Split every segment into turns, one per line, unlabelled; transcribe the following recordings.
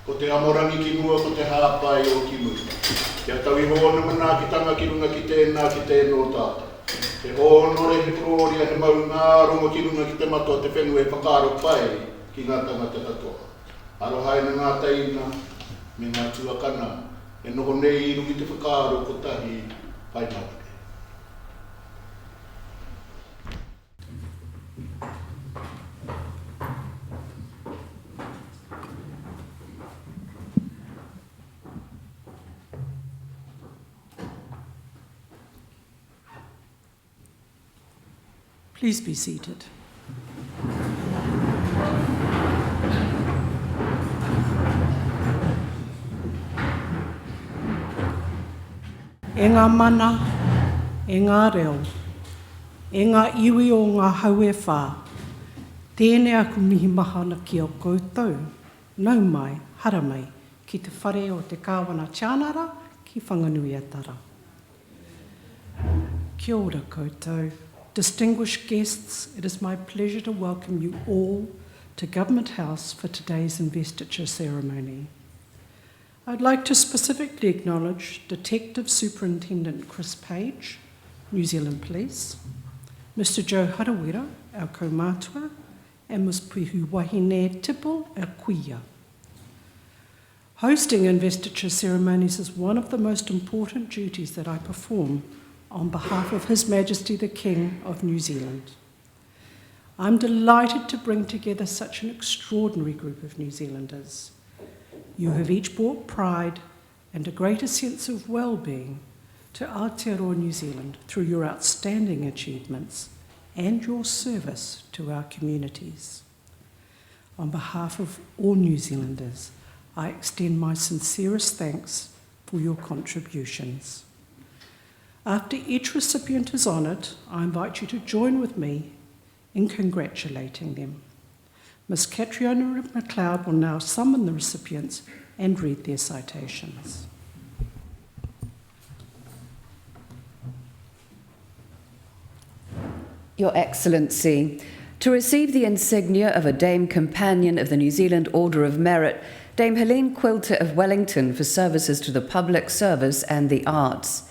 ko te amorangi ki mua, ko te hāpai o ki mua. Kia tau I hoona mana ki tanga ki runga ki tēnā ki tēnō tāta. Te honore he proria he mau ngā rongo ki runga ki te matua te whenua e whakaro pai ki ngā tangata katoa. Aro haina ngā taina me ngā tuakana e noho nei I rungi te whakaro ko tahi pai marake.
Please be seated. E ngā mana, e ngā reo, e ngā iwi o ngā haue whā, tēnei aku mihi mahana ki o koutou, nau mai, hara mai, ki te whare o te kāwana tianara, ki whanganuiatara. Kia ora koutou. Distinguished guests, it is my pleasure to welcome you all to Government House for today's investiture ceremony. I'd like to specifically acknowledge Detective Superintendent Chris Page, New Zealand Police, Mr Joe Harawira, our kaumātua, and Ms Pihu Wahine Tipple, our kuia. Hosting investiture ceremonies is one of the most important duties that I perform on behalf of His Majesty the King of New Zealand. I'm delighted to bring together such an extraordinary group of New Zealanders. You have each brought pride and a greater sense of well-being to Aotearoa New Zealand through your outstanding achievements and your service to our communities. On behalf of all New Zealanders, I extend my sincerest thanks for your contributions. After each recipient is honoured, I invite you to join with me in congratulating them. Ms Catriona McLeod will now summon the recipients and read their citations.
Your Excellency, to receive the insignia of a Dame Companion of the New Zealand Order of Merit, Dame Helen Quilter of Wellington for services to the public service and the arts.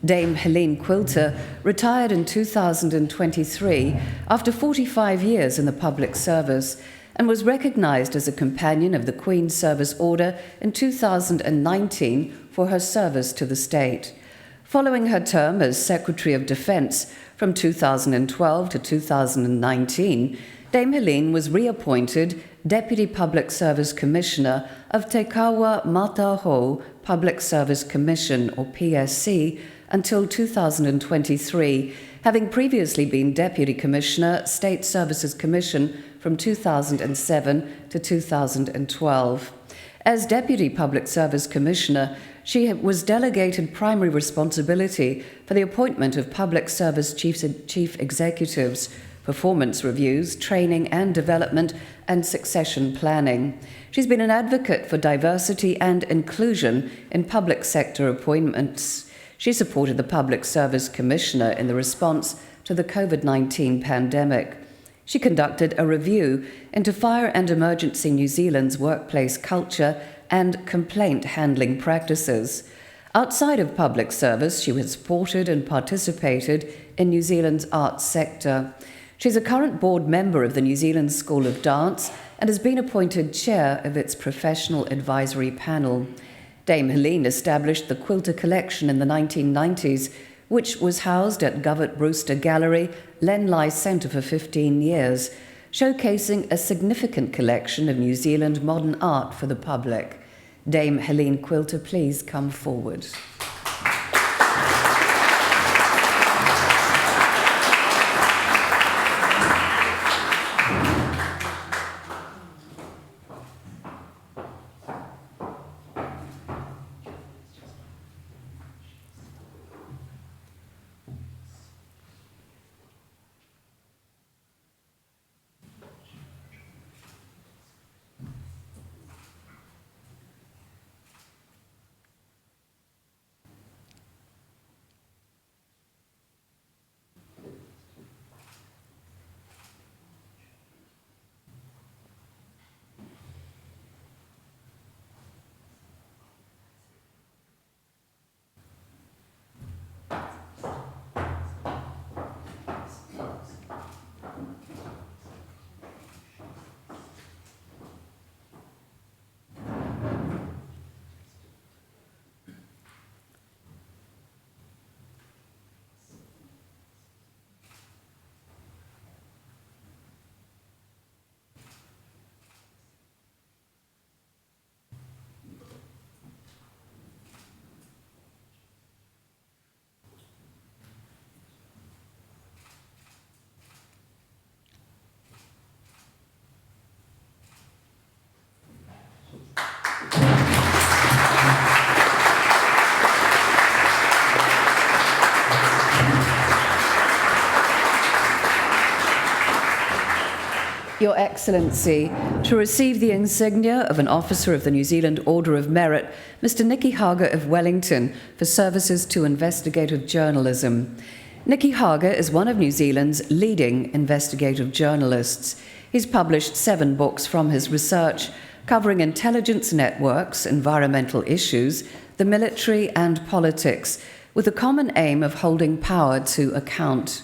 Dame Helen Quilter retired in 2023 after 45 years in the public service and was recognised as a Companion of the Queen's Service Order in 2019 for her service to the state. Following her term as Secretary of Defence from 2012 to 2019, Dame Helen was reappointed Deputy Public Service Commissioner of Te Kawa Mataho Public Service Commission, or PSC, until 2023, having previously been Deputy Commissioner, State Services Commission from 2007 to 2012. As Deputy Public Service Commissioner, she was delegated primary responsibility for the appointment of public service chief executives, performance reviews, training and development, and succession planning. She's been an advocate for diversity and inclusion in public sector appointments. She supported the Public Service Commissioner in the response to the COVID-19 pandemic. She conducted a review into Fire and Emergency New Zealand's workplace culture and complaint handling practices. Outside of public service, she has supported and participated in New Zealand's arts sector. She's a current board member of the New Zealand School of Dance and has been appointed chair of its professional advisory panel. Dame Helen established the Quilter collection in the 1990s, which was housed at Govert Brewster Gallery, Lenlai Centre for 15 years, showcasing a significant collection of New Zealand modern art for the public. Dame Helen Quilter, please come forward. Your Excellency, to receive the insignia of an Officer of the New Zealand Order of Merit, Mr. Nikki Haer of Wellington, for services to investigative journalism. Nikki Haer is one of New Zealand's leading investigative journalists. He's published 7 books from his research, covering intelligence networks, environmental issues, the military and politics, with the common aim of holding power to account.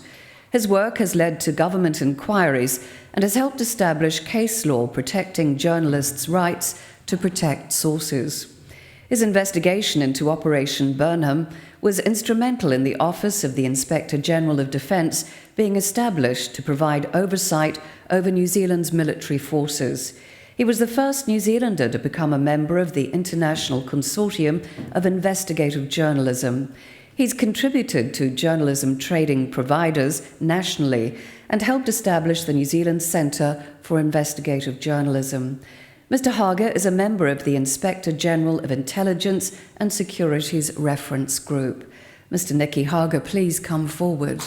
His work has led to government inquiries and has helped establish case law protecting journalists' rights to protect sources. His investigation into Operation Burnham was instrumental in the Office of the Inspector General of Defence being established to provide oversight over New Zealand's military forces. He was the first New Zealander to become a member of the International Consortium of Investigative Journalism. He's contributed to journalism trading providers nationally and helped establish the New Zealand Centre for Investigative Journalism. Mr. Haer is a member of the Inspector General of Intelligence and Securities Reference Group. Mr. Nikki Haer, please come forward.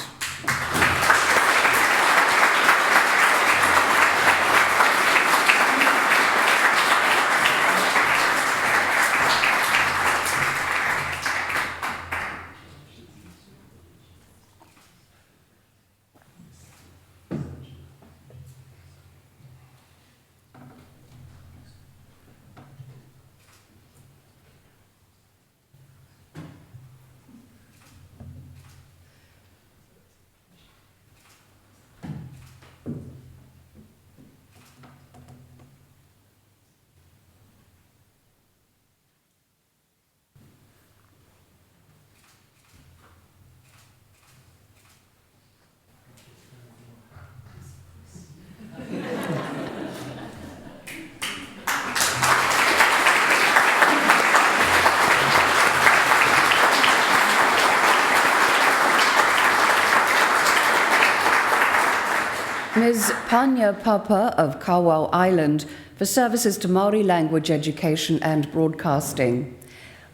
Ms. Panya Papa of Kawau Island for services to Māori language education and broadcasting.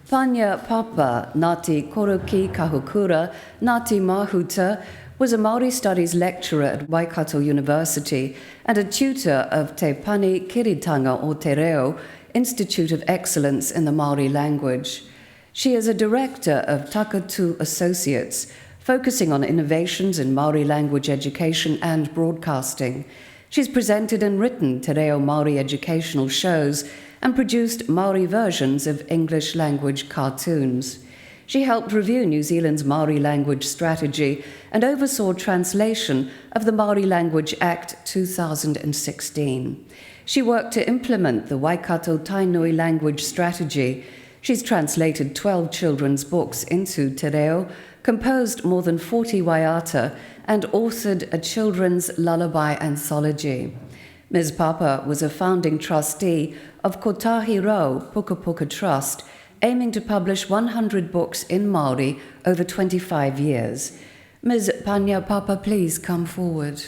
Panya Papa Ngāti Koroki Kahukura Niti Mahuta was a Māori studies lecturer at Waikato University and a tutor of Te Pani Kiritanga o Te Reo, Institute of Excellence in the Māori Language. She is a director of Takatu Associates, focusing on innovations in Māori language education and broadcasting. She's presented and written Te Reo Māori educational shows and produced Māori versions of English language cartoons. She helped review New Zealand's Māori language strategy and oversaw translation of the Māori Language Act 2016. She worked to implement the Waikato Tainui language strategy. She's translated 12 children's books into Te Reo, composed more than 40 waiata, and authored a children's lullaby anthology. Ms. Papa was a founding trustee of Kotahi Rau Puka Puka Trust, aiming to publish 100 books in Māori over 25 years. Ms. Panya Papa, please come forward.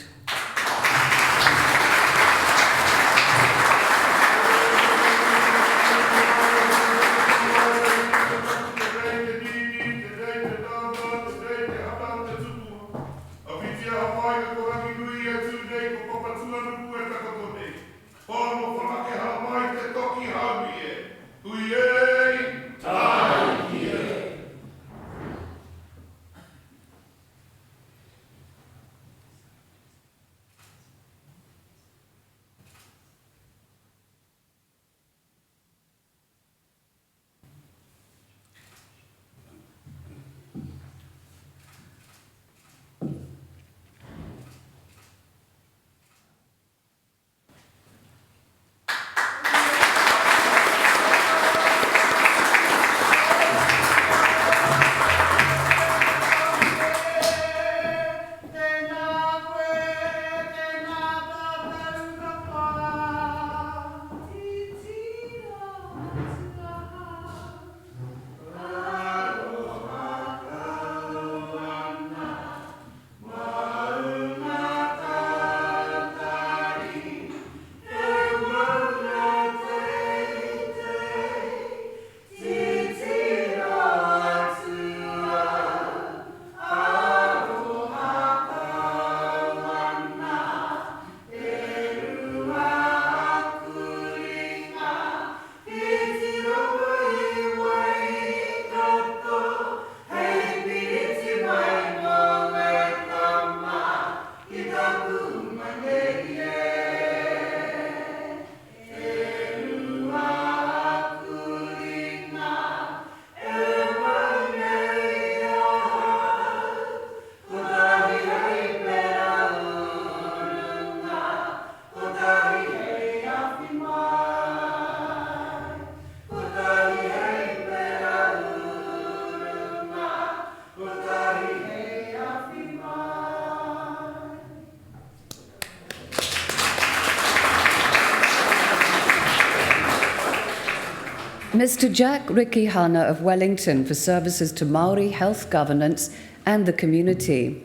Mr. Jack Rihana of Wellington for services to Māori health governance and the community.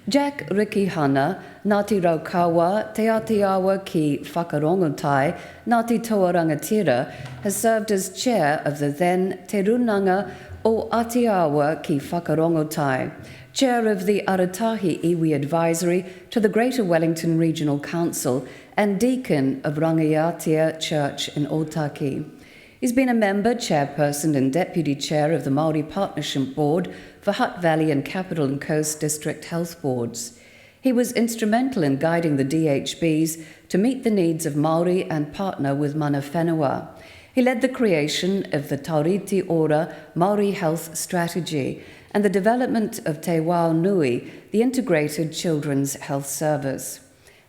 Jack Rihana, Ngāti Raukawa, Te Atiawa ki Whakarongotai, Ngāti Toa Rangatira, has served as chair of the then Te Runanga o Atiawa ki Whakarongotai, chair of the Aratahi Iwi Advisory to the Greater Wellington Regional Council, and deacon of Rangiatia Church in Otaki. He's been a member, chairperson and deputy chair of the Māori Partnership Board for Hutt Valley and Capital and Coast District Health Boards. He was instrumental in guiding the DHBs to meet the needs of Māori and partner with mana whenua. He led the creation of the Tauriti Ora Māori Health Strategy and the development of Te Wao Nui, the Integrated Children's Health Service.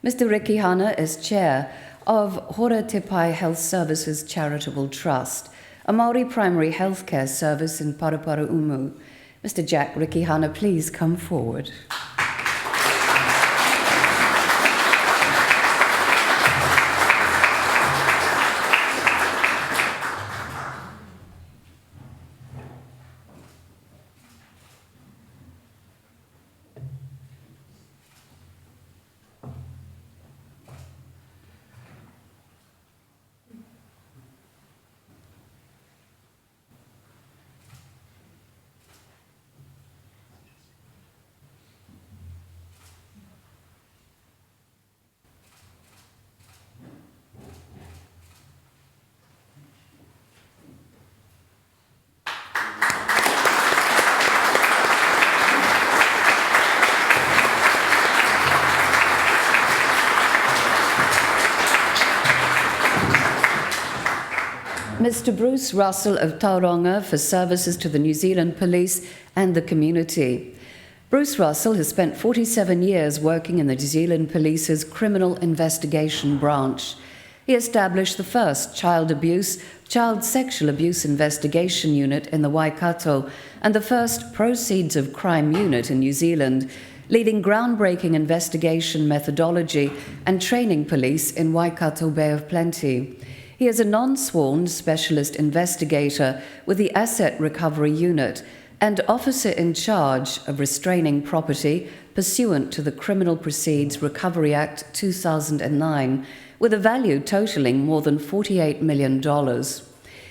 Mr. Rihana is chair of Hora Te Pai Health Services Charitable Trust, a Māori primary healthcare service in Paraparaumu. Mr. Jack Rihana, please come forward. Mr. Bruce Russell of Tauranga for services to the New Zealand Police and the community. Bruce Russell has spent 47 years working in the New Zealand Police's Criminal Investigation Branch. He established the first child sexual abuse investigation unit in the Waikato and the first proceeds of crime unit in New Zealand, leading groundbreaking investigation methodology and training police in Waikato Bay of Plenty. He is a non-sworn specialist investigator with the Asset Recovery Unit and officer in charge of restraining property pursuant to the Criminal Proceeds Recovery Act 2009, with a value totaling more than $48 million.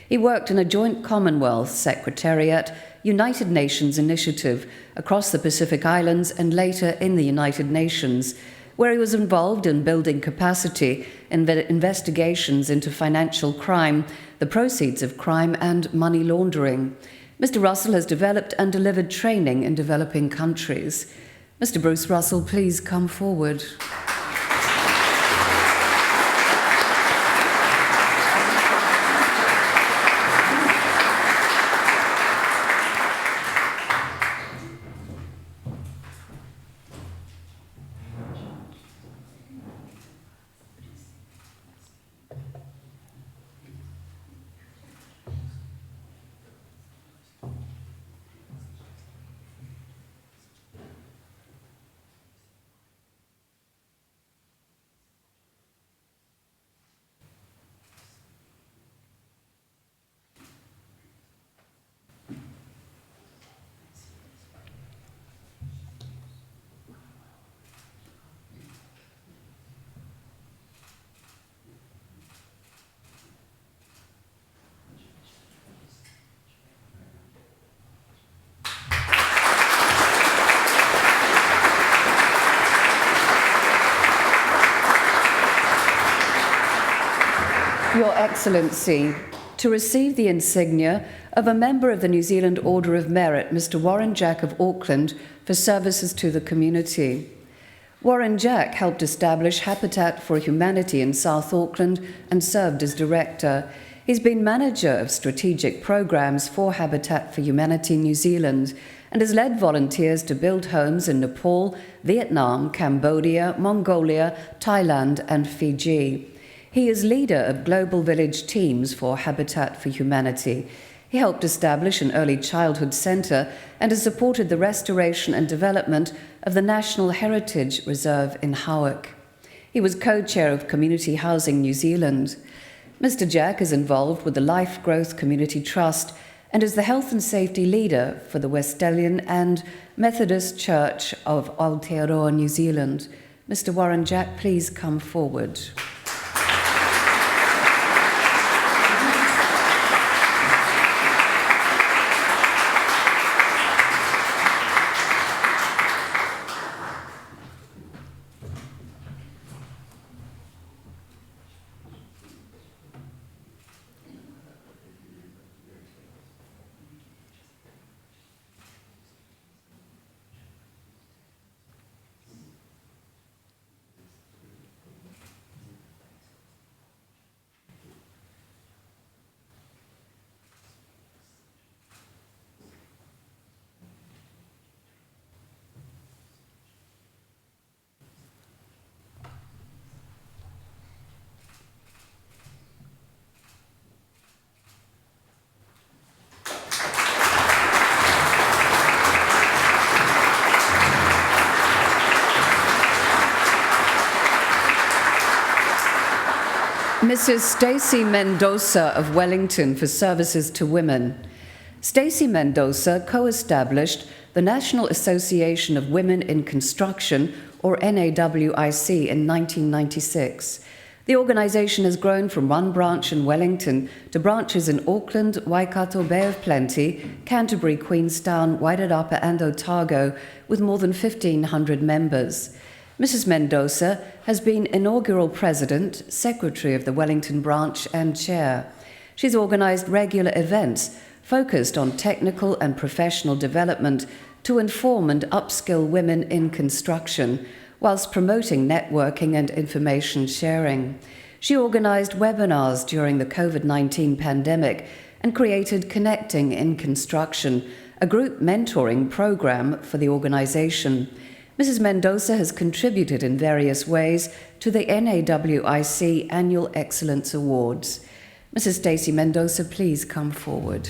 He worked in a joint Commonwealth Secretariat, United Nations initiative across the Pacific Islands and later in the United Nations, where he was involved in building capacity in investigations into financial crime, the proceeds of crime, and money laundering. Mr. Russell has developed and delivered training in developing countries. Mr. Bruce Russell, please come forward. Your Excellency, to receive the insignia of a member of the New Zealand Order of Merit, Mr. Warren Jack of Auckland, for services to the community. Warren Jack helped establish Habitat for Humanity in South Auckland and served as director. He's been manager of strategic programs for Habitat for Humanity New Zealand and has led volunteers to build homes in Nepal, Vietnam, Cambodia, Mongolia, Thailand, and Fiji. He is leader of Global Village Teams for Habitat for Humanity. He helped establish an early childhood centre and has supported the restoration and development of the National Heritage Reserve in Howick. He was co-chair of Community Housing New Zealand. Mr. Jack is involved with the Life Growth Community Trust and is the health and safety leader for the Westdalian and Methodist Church of Aotearoa, New Zealand. Mr. Warren Jack, please come forward. Mrs. Stacy Mendosa of Wellington for services to women. Stacy Mendosa co-established the National Association of Women in Construction, or NAWIC, in 1996. The organisation has grown from one branch in Wellington to branches in Auckland, Waikato, Bay of Plenty, Canterbury, Queenstown, Wairarapa and Otago, with more than 1,500 members. Mrs. Mendosa has been inaugural president, secretary of the Wellington branch and chair. She's organised regular events focused on technical and professional development to inform and upskill women in construction, whilst promoting networking and information sharing. She organised webinars during the COVID-19 pandemic and created Connecting in Construction, a group mentoring programme for the organisation. Mrs. Mendosa has contributed in various ways to the NAWIC Annual Excellence Awards. Mrs. Stacy Mendosa, please come forward.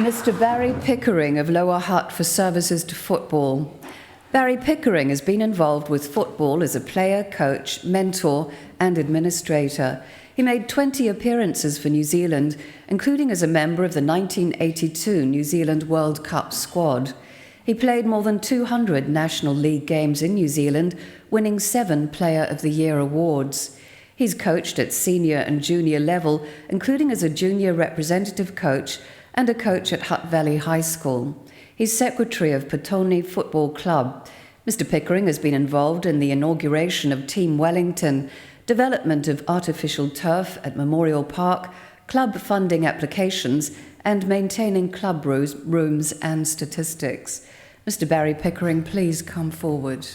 Mr. Barry Pickering of Lower Hutt for services to football. Barry Pickering has been involved with football as a player, coach, mentor and administrator. He made 20 appearances for New Zealand, including as a member of the 1982 New Zealand World Cup squad. He played more than 200 National League games in New Zealand, winning 7 Player of the Year awards. He's coached at senior and junior level, including as a junior representative coach and a coach at Hutt Valley High School. He's secretary of Petone Football Club. Mr. Pickering has been involved in the inauguration of Team Wellington, development of artificial turf at Memorial Park, club funding applications, and maintaining club rooms and statistics. Mr. Barry Pickering, please come forward.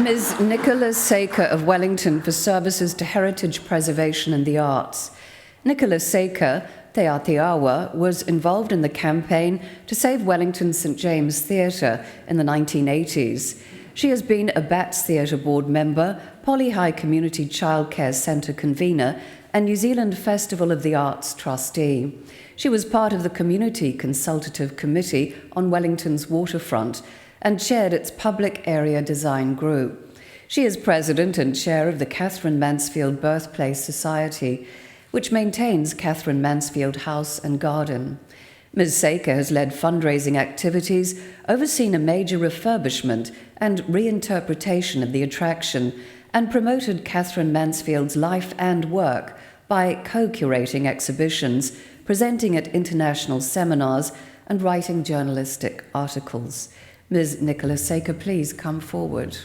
Ms. Nicola Saker of Wellington for services to heritage preservation and the arts. Nicola Saker, Te Atiawa, was involved in the campaign to save Wellington's St James Theatre in the 1980s. She has been a BATS Theatre Board member, Polly High Community Childcare Centre convener, and New Zealand Festival of the Arts trustee. She was part of the Community Consultative Committee on Wellington's waterfront and chaired its public area design group. She is president and chair of the Catherine Mansfield Birthplace Society, which maintains Catherine Mansfield House and Garden. Ms. Saker has led fundraising activities, overseen a major refurbishment and reinterpretation of the attraction, and promoted Catherine Mansfield's life and work by co-curating exhibitions, presenting at international seminars, and writing journalistic articles. Ms. Nicola Saker, please come forward.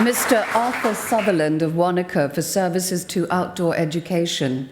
Mr. Arthur Southerland of Wanaka for services to outdoor education.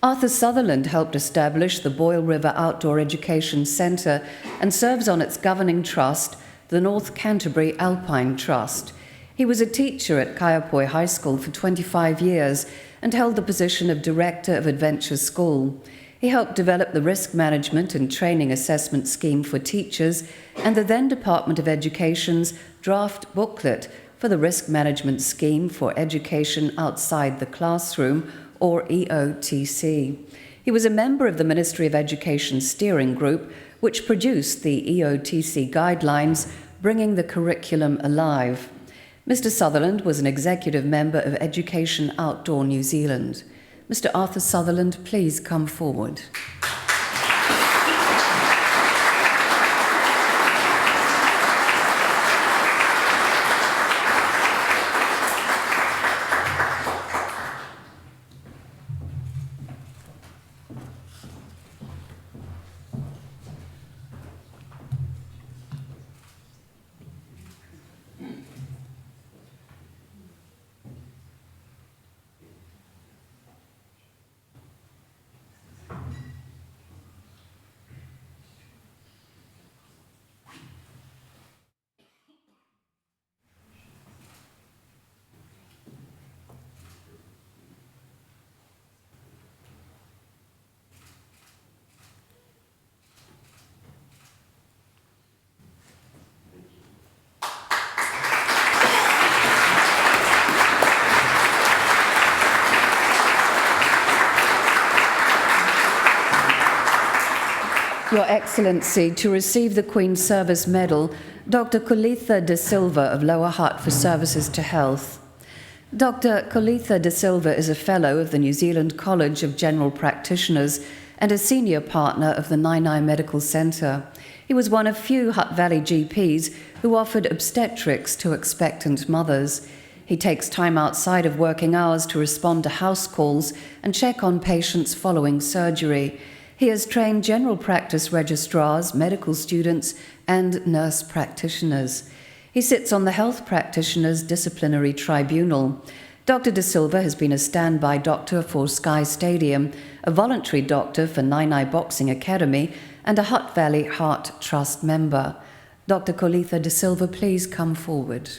Arthur Southerland helped establish the Boyle River Outdoor Education Centre and serves on its governing trust, the North Canterbury Alpine Trust. He was a teacher at Kaiapoi High School for 25 years and held the position of Director of Adventure School. He helped develop the Risk Management and Training Assessment Scheme for teachers and the then Department of Education's draft booklet for the Risk Management Scheme for Education Outside the Classroom, or EOTC. He was a member of the Ministry of Education Steering Group, which produced the EOTC guidelines, bringing the curriculum alive. Mr. Southerland was an executive member of Education Outdoor New Zealand. Mr. Arthur Southerland, please come forward. Your Excellency, to receive the Queen's Service Medal, Dr. Kantha D Silva of Lower Hutt for services to health. Dr. Kantha D Silva is a Fellow of the New Zealand College of General Practitioners and a Senior Partner of the Nainai Medical Centre. He was one of few Hutt Valley GPs who offered obstetrics to expectant mothers. He takes time outside of working hours to respond to house calls and check on patients following surgery. He has trained general practice registrars, medical students, and nurse practitioners. He sits on the Health Practitioners Disciplinary Tribunal. Dr. De Silva has been a standby doctor for Sky Stadium, a voluntary doctor for Nainai Boxing Academy, and a Hutt Valley Heart Trust member. Dr. Kantha De Silva, please come forward.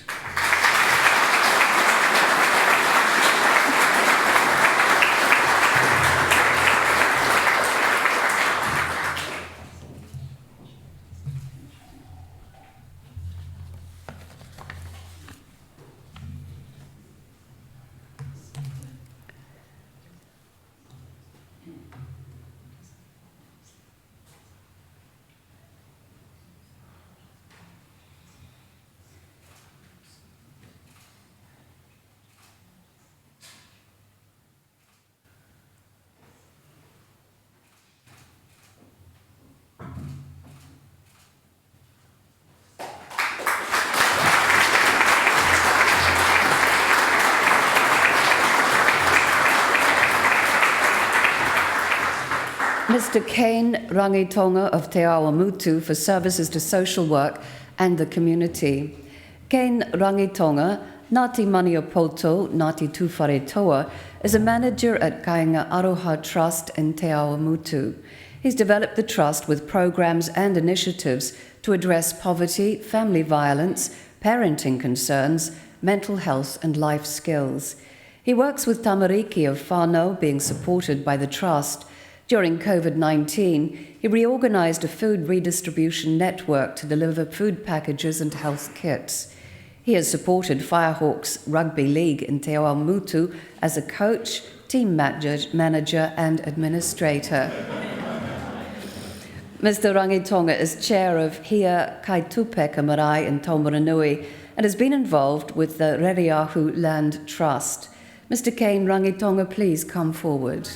Mr. Kane Rangitonga of Te Awa Mutu for services to social work and the community. Kane Rangitonga, Ngāti Maniapoto, Ngāti Tūwhare Toa, is a manager at Kainga Aroha Trust in Te Awa Mutu. He's developed the trust with programs and initiatives to address poverty, family violence, parenting concerns, mental health and life skills. He works with tamariki of whānau being supported by the trust. During COVID-19, he reorganised a food redistribution network to deliver food packages and health kits. He has supported Firehawks Rugby League in Te Awa Mutu as a coach, team manager and administrator. Mr. Rangitonga is chair of Hia Kaitupeka Marae in Taumaranui and has been involved with the Reriahu Land Trust. Mr. Kane Rangitonga, please come forward.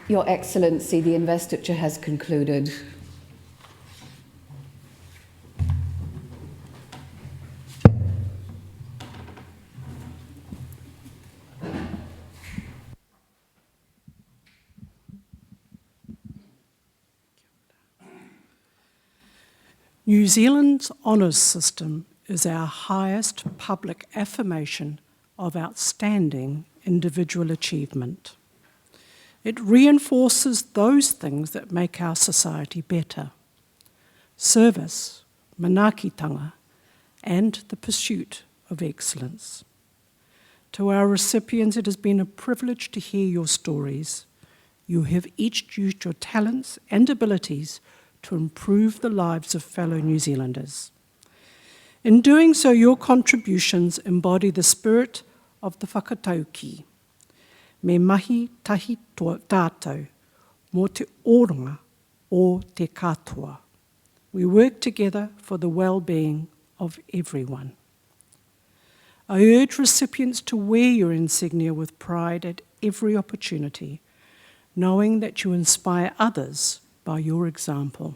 Your Excellency, the investiture has concluded.
New Zealand's honours system is our highest public affirmation of outstanding individual achievement. It reinforces those things that make our society better: service, manaakitanga, and the pursuit of excellence. To our recipients, it has been a privilege to hear your stories. You have each used your talents and abilities to improve the lives of fellow New Zealanders. In doing so, your contributions embody the spirit of the whakatauki. Me mahi tahi tātou, mō te oronga o te katoa. We work together for the well-being of everyone. I urge recipients to wear your insignia with pride at every opportunity, knowing that you inspire others by your example.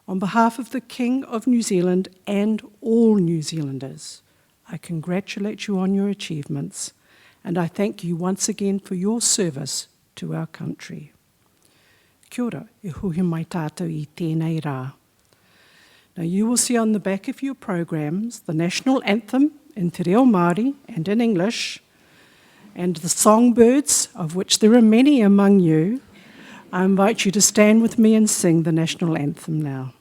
On behalf of the King of New Zealand and all New Zealanders, I congratulate you on your achievements, and I thank you once again for your service to our country. Kia ora, e huhi mai tātou I tēnei rā. Now you will see on the back of your programs the national anthem in Te Reo Māori and in English, and the songbirds, of which there are many among you. I invite you to stand with me and sing the national anthem now.